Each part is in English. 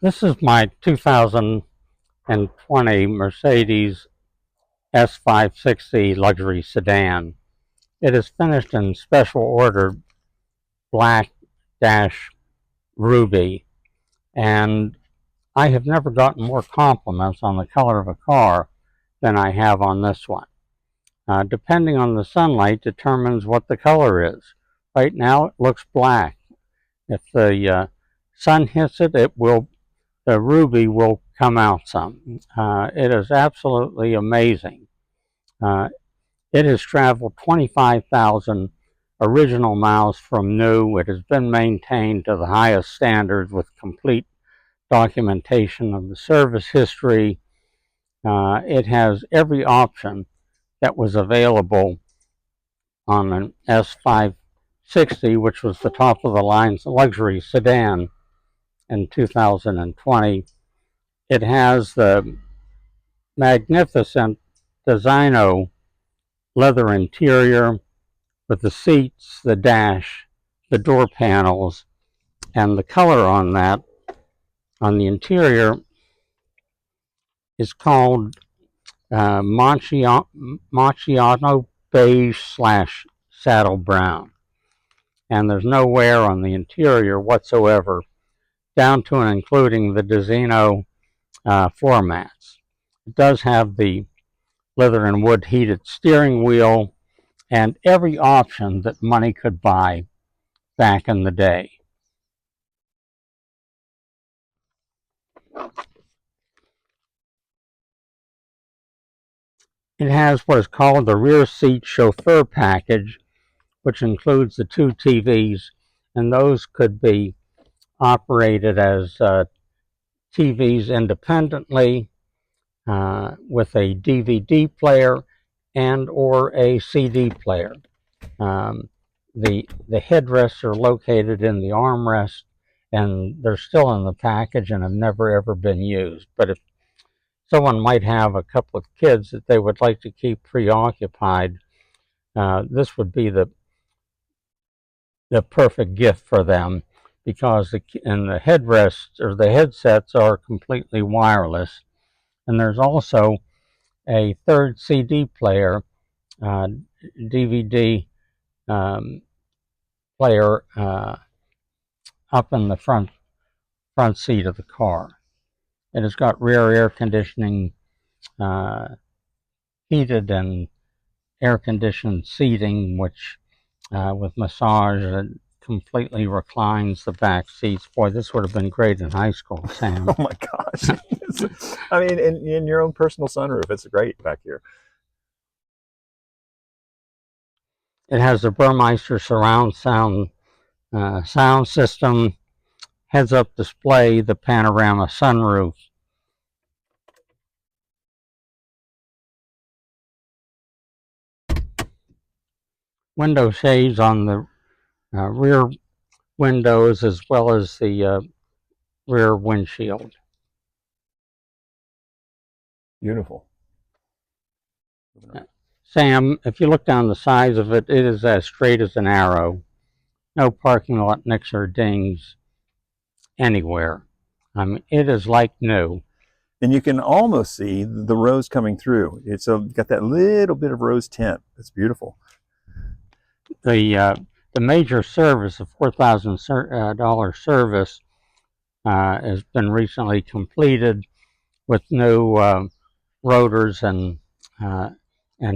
This is my 2020 Mercedes S560 luxury sedan. It is finished in special order black dash ruby, and I have never gotten more compliments on the color of a car than I have on this one. Depending on the sunlight determines what the color is. Right now it looks black. If the sun hits it, the ruby will come out some. It is absolutely amazing. It has traveled 25,000 original miles from new. It has been maintained to the highest standards with complete documentation of the service history. It has every option that was available on an S560, which was the top of the line luxury sedan in 2020. It has the magnificent Designo leather interior with the seats, the dash, the door panels, and the color on that, on the interior, is called Macchiato Beige / Saddle Brown. And there's no wear on the interior whatsoever, down to and including the Designo floor mats. It does have the leather and wood heated steering wheel and every option that money could buy back in the day. It has what is called the Rear Chauffeur Package, which includes the 2 TVs, and those could be operated as TVs independently with a DVD player and or a CD player. The headrests are located in the armrest, and they're still in the package and have never ever been used. But if someone might have a couple of kids that they would like to keep preoccupied, this would be the perfect gift for them, because the headrests or the headsets are completely wireless. And there's also a third CD player, DVD player up in the front seat of the car. It has got rear air conditioning, heated and air conditioned seating, which with massage completely reclines the back seats. Boy, this would have been great in high school, Sam. Oh my gosh. I mean, in your own personal sunroof, it's great back here. It has the Burmeister surround sound system, heads-up display, the panorama sunroof. Window shades on the rear windows as well as the rear windshield. Beautiful. Sam, if you look down the sides of it, it is as straight as an arrow. No parking lot nicks or dings anywhere. I mean, it is like new. And you can almost see the rose coming through. It's got that little bit of rose tint. It's beautiful. The major service, the $4,000 service, has been recently completed with new rotors and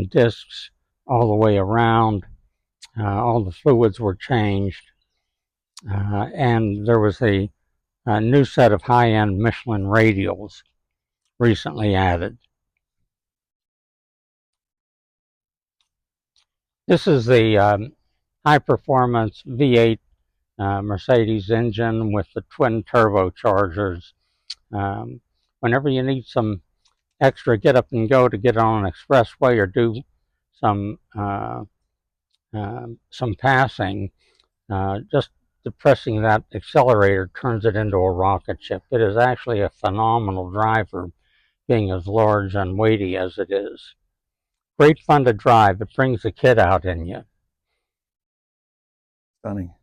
discs all the way around. All the fluids were changed, and there was a new set of high-end Michelin radials recently added. This is the high-performance V8 Mercedes engine with the twin turbochargers. Whenever you need some extra get up and go to get on an expressway or do some passing, just depressing that accelerator turns it into a rocket ship. It is actually a phenomenal driver, being as large and weighty as it is. Great fun to drive. It brings the kid out in you. Stunning.